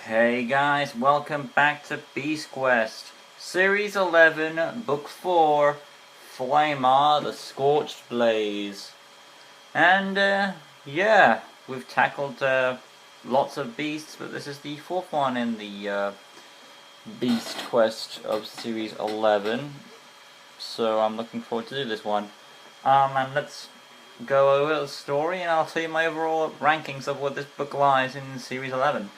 Hey guys, welcome back to Beast Quest, Series 11, Book 4, Flaymar, the Scorched Blaze. And, yeah, we've tackled lots of beasts, but this is the fourth one in the Beast Quest of Series 11. So I'm looking forward to do this one. And let's go over the story, and I'll tell you my overall rankings of what this book lies in Series 11.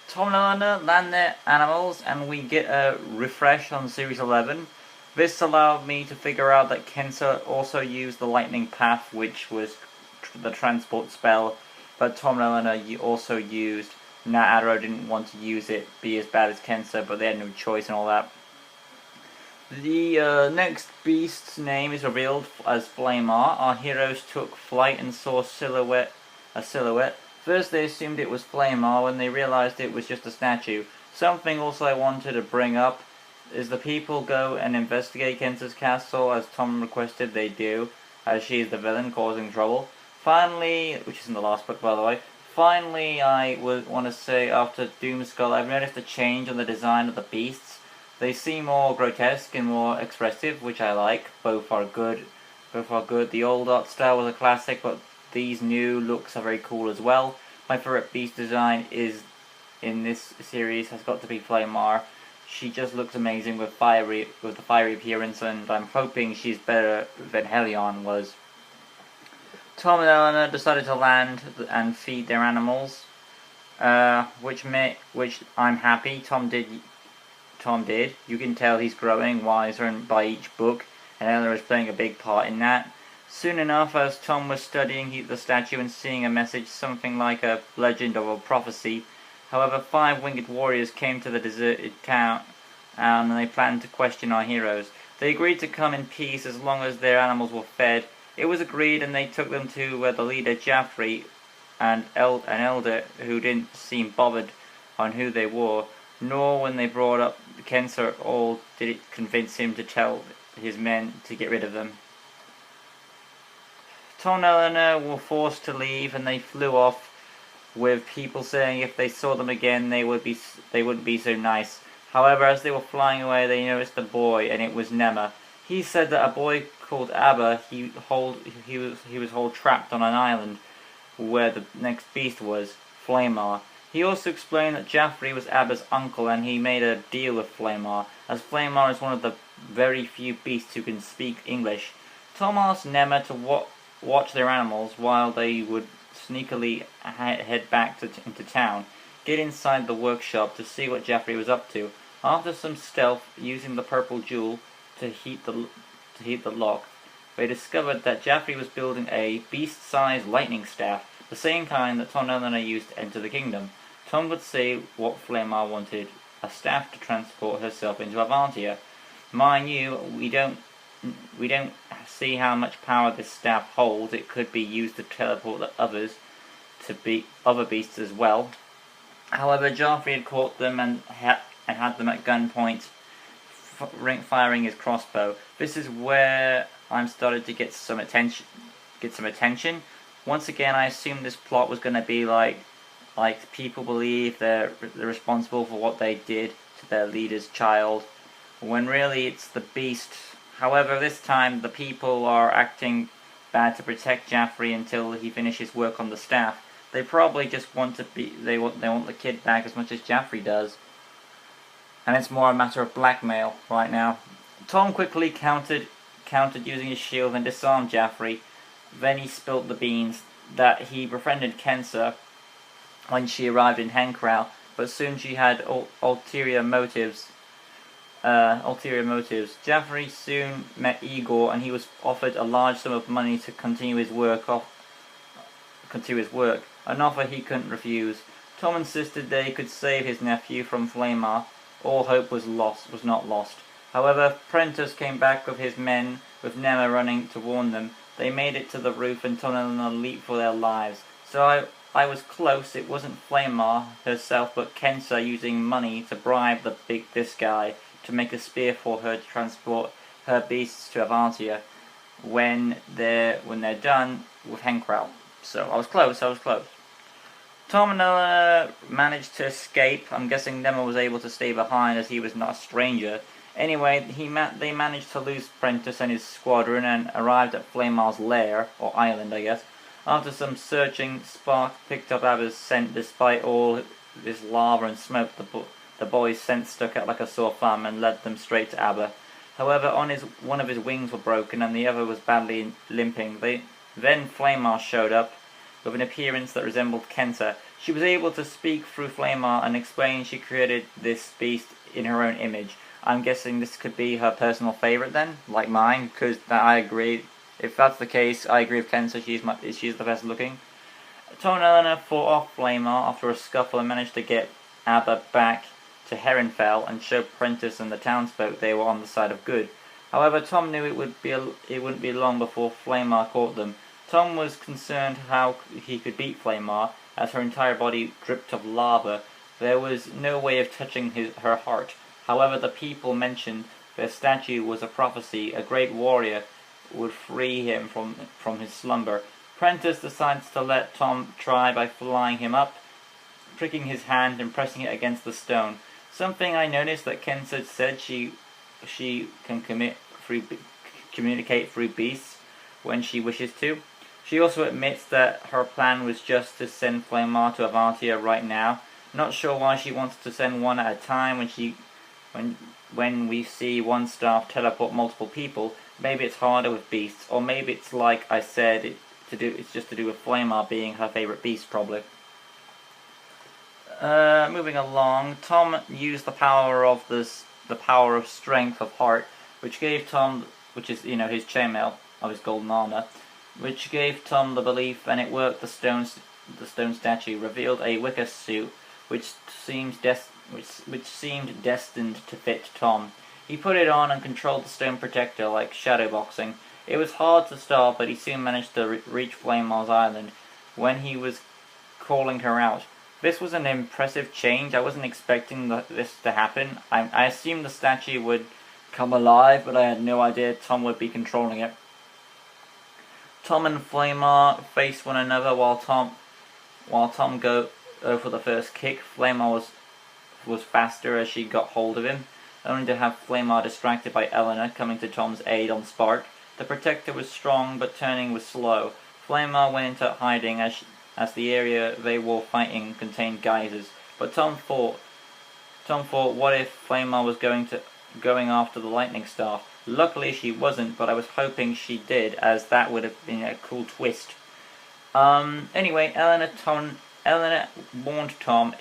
Tom and Eleanor land their animals, and we get a refresh on Series 11. This allowed me to figure out that Kensa also used the Lightning Path, which was the transport spell, but Tom and Eleanor also used Nat Arrow didn't want to use it, be as bad as Kensa, but they had no choice and all that. The next beast's name is revealed as Flaymar. Our heroes took flight and saw a silhouette. First they assumed it was Flaymar when they realized it was just a statue. Something also I wanted to bring up is the people go and investigate Kensa's castle as Tom requested they do, as she is the villain causing trouble. Finally, which is in the last book by the way, I would want to say after Doomskull I've noticed a change on the design of the beasts. They seem more grotesque and more expressive, which I like. Both are good. The old art style was a classic, but these new looks are very cool as well. My favorite beast design is in this series has got to be Flaymar. She just looks amazing with the fiery appearance, and I'm hoping she's better than Helion was. Tom and Eleanor decided to land and feed their animals, which I'm happy. Tom did. You can tell he's growing wiser by each book, and Eleanor is playing a big part in that. Soon enough, as Tom was studying the statue and seeing a message, something like a legend or a prophecy, however, 5 winged warriors came to the deserted town, and they planned to question our heroes. They agreed to come in peace as long as their animals were fed. It was agreed, and they took them to where the leader Jaffrey, and an elder who didn't seem bothered on who they were, nor when they brought up Kensa at all did it convince him to tell his men to get rid of them. Tom and Eleanor were forced to leave, and they flew off with people saying if they saw them again they wouldn't be so nice. However, as they were flying away, they noticed a boy, and it was Nema. He said that a boy called Abba he was held trapped on an island where the next beast was, Flaymar. He also explained that Jaffrey was Abba's uncle, and he made a deal with Flaymar, as Flaymar is one of the very few beasts who can speak English. Tom asked Nema to watch their animals while they would sneakily head back into town, get inside the workshop to see what Jaffrey was up to. After some stealth, using the purple jewel to heat the lock, they discovered that Jaffrey was building a beast-sized lightning staff, the same kind that Tom and Eleanor used to enter the kingdom. Tom would say what Flaymar wanted, a staff to transport herself into Avantia. Mind you, we don't see how much power this staff holds. It could be used to teleport the others to other beasts as well. However, Joffrey had caught them and had them at gunpoint, firing his crossbow. This is where I'm started to get some attention. Once again, I assumed this plot was going to be like people believe they're responsible for what they did to their leader's child, when really it's the beast. However, this time the people are acting bad to protect Jaffrey until he finishes work on the staff. They probably just want they want the kid back as much as Jaffrey does, and it's more a matter of blackmail right now. Tom quickly countered using his shield and disarmed Jaffrey. Then he spilt the beans that he befriended Kensa when she arrived in Henkral, but soon she had ulterior motives. Jaffrey soon met Igor, and he was offered a large sum of money to continue his work, an offer he couldn't refuse. Tom insisted they could save his nephew from Flaymar. All hope was not lost. However, Prentice came back with his men, with Nema running to warn them. They made it to the roof, and Tom and Eleanor leaped for their lives. So I was close. It wasn't Flaymar herself, but Kensa using money to bribe this guy to make a spear for her to transport her beasts to Avantia when they're done with Henkral. So I was close. Tom and Eleanor managed to escape. I'm guessing Nemo was able to stay behind as he was not a stranger. Anyway, they managed to lose Prentice and his squadron and arrived at Flaymar's lair, or island I guess. After some searching, Spark picked up Abba's scent despite all this lava and smoke. The boy's scent stuck out like a sore thumb and led them straight to Abba. However, one of his wings were broken and the other was badly limping. Then Flaymar showed up with an appearance that resembled Kensa. She was able to speak through Flaymar and explain she created this beast in her own image. I'm guessing this could be her personal favourite then, like mine, because I agree. If that's the case, I agree with Kensa, she's the best looking. Tom and Eleanor fought off Flaymar after a scuffle and managed to get Abba back to Heronfell and show Prentice and the townsfolk they were on the side of good. However, Tom knew it wouldn't be long before Flaymar caught them. Tom was concerned how he could beat Flaymar, as her entire body dripped of lava. There was no way of touching her heart. However, the people mentioned their statue was a prophecy. A great warrior would free him from his slumber. Prentice decides to let Tom try by flying him up, pricking his hand and pressing it against the stone. Something I noticed that Kensa said she can communicate through beasts when she wishes to. She also admits that her plan was just to send Flaymar to Avantia right now. Not sure why she wants to send one at a time when we see one staff teleport multiple people. Maybe it's harder with beasts, or maybe it's like I said, it's just to do with Flaymar being her favourite beast, probably. Moving along, Tom used the power of strength of heart, which gave Tom, which is his chainmail of his golden armor, which gave Tom the belief, and it worked. The stone statue revealed a wicker suit, which seemed destined to fit Tom. He put it on and controlled the stone protector like shadowboxing. It was hard to stop, but he soon managed to reach Flaymar's island when he was calling her out. This was an impressive change. I wasn't expecting this to happen. I assumed the statue would come alive, but I had no idea Tom would be controlling it. Tom and Flaymar faced one another while Tom go for the first kick. Flaymar was faster as she got hold of him, only to have Flaymar distracted by Eleanor coming to Tom's aid on Spark. The protector was strong, but turning was slow. Flaymar went into hiding as the area they were fighting contained geysers. But Tom thought, what if Flaymar was going after the lightning staff? Luckily she wasn't, but I was hoping she did, as that would have been a cool twist. Anyway, Eleanor warned Tom,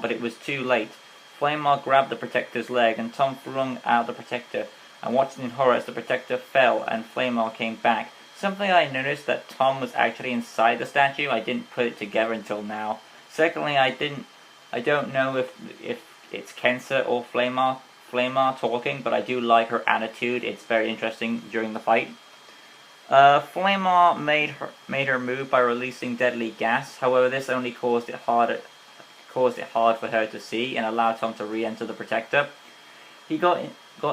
but it was too late. Flaymar grabbed the protector's leg, and Tom flung out the protector, and watched in horror as the protector fell and Flaymar came back. Something I noticed that Tom was actually inside the statue. I didn't put it together until now. Secondly, I don't know if it's Kensa or Flaymar talking, but I do like her attitude. It's very interesting during the fight. Flaymar made her move by releasing deadly gas. However, this only caused it hard for her to see and allowed Tom to re-enter the protector. He got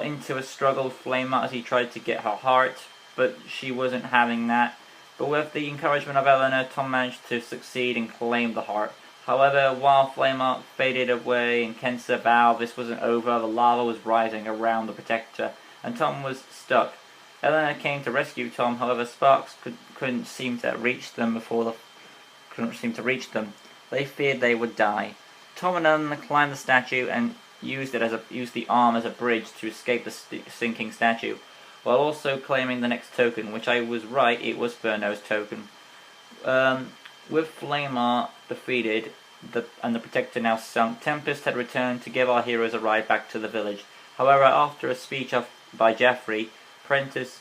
into a struggle with Flaymar as he tried to get her heart, but she wasn't having that. But with the encouragement of Eleanor, Tom managed to succeed and claim the heart. However, while Flaymar faded away and Kensa vowed this wasn't over, the lava was rising around the protector, and Tom was stuck. Eleanor came to rescue Tom. However, sparks couldn't seem to reach them. They feared they would die. Tom and Eleanor climbed the statue and used the arm as a bridge to escape the sinking statue, while also claiming the next token, which I was right, it was Furno's token. With Flaymar defeated and the protector now sunk, Tempest had returned to give our heroes a ride back to the village. However, after a speech by Geoffrey, Prentice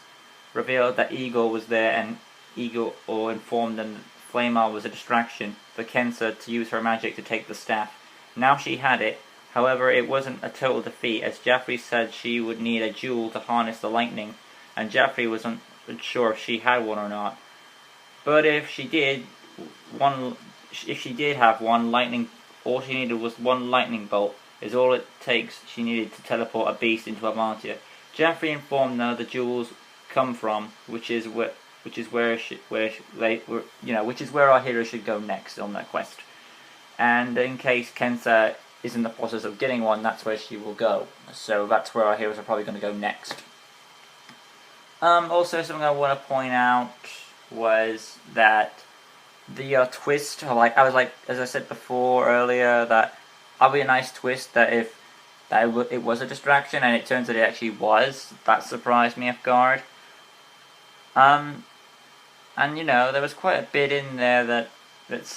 revealed that Igor was there, and Igor informed them that Flaymar was a distraction for Kensa to use her magic to take the staff. Now she had it. However, it wasn't a total defeat, as Geoffrey said she would need a jewel to harness the lightning, and Geoffrey wasn't sure if she had one or not. But if she did have one lightning, all she needed was one lightning bolt, is all it takes. She needed to teleport a beast into Avantia. Geoffrey informed her the jewels come from, which is which is which is where our hero should go next on that quest. And in case Kensa is in the process of getting one, that's where she will go. So that's where our heroes are probably going to go next. Also, something I want to point out was that the twist, as I said before earlier, that that'd be a nice twist that if it was a distraction, and it turns out it actually was. That surprised me off guard. And there was quite a bit in there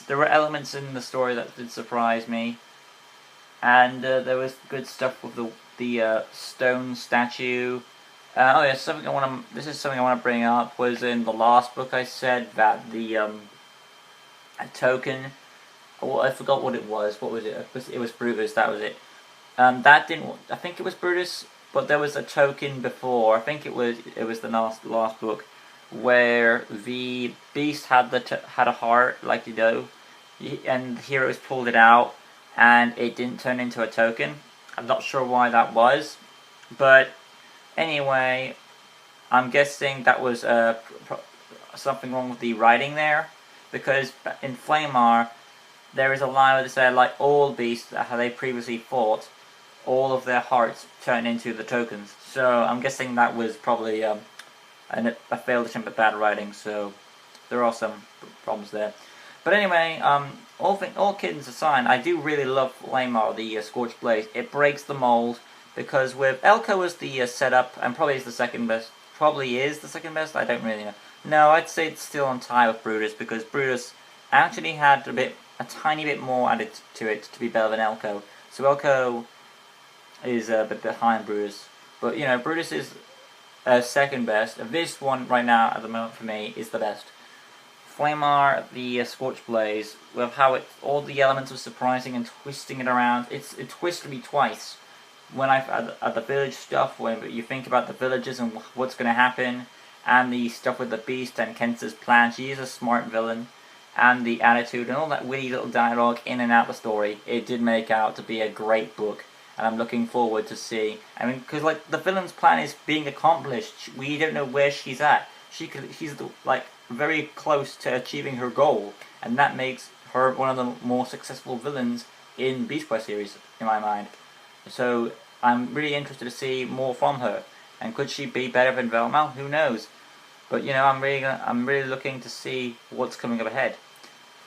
there were elements in the story that did surprise me, and there was good stuff with the stone statue. This is something I want to bring up. Was in the last book I said that the a token. Well, I forgot what it was. What was it? It was Brutus. That was it. That didn't. I think it was Brutus, but there was a token before. I think it was the last book where the beast had had a heart, like and the heroes pulled it out, and it didn't turn into a token. I'm not sure why that was, but anyway, I'm guessing that was something wrong with the writing there, because in Flaymar there is a line where they say, like all beasts that they previously fought, all of their hearts turn into the tokens. So I'm guessing that was probably a failed attempt at bad writing. So there are some problems there. But anyway, all kidding aside, I do really love Flaymar, the Scorched Blaze. It breaks the mold, because with Elko as the setup, and probably is the second best. I don't really know. No, I'd say it's still on tie with Brutus, because Brutus actually had a tiny bit more added to it to be better than Elko. So Elko is a bit behind Brutus, but Brutus is second best. This one right now at the moment for me is the best. Flaymar, the Scorched Blaze, with how all the elements of surprising and twisting it around. It twisted me twice. When at the village stuff, when you think about the villages and what's going to happen, and the stuff with the beast and Kensa's plan. She is a smart villain, and the attitude and all that witty little dialogue in and out the story. It did make out to be a great book, and I'm looking forward to see. Because the villain's plan is being accomplished. We don't know where she's at. She's very close to achieving her goal, and that makes her one of the more successful villains in Beast Quest series, in my mind. So I'm really interested to see more from her, and could she be better than Velma? Who knows? But I'm really looking to see what's coming up ahead.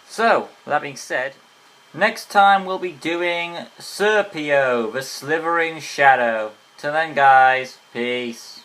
So with that being said, next time we'll be doing Serpio, the Slithering Shadow. Till then, guys, peace.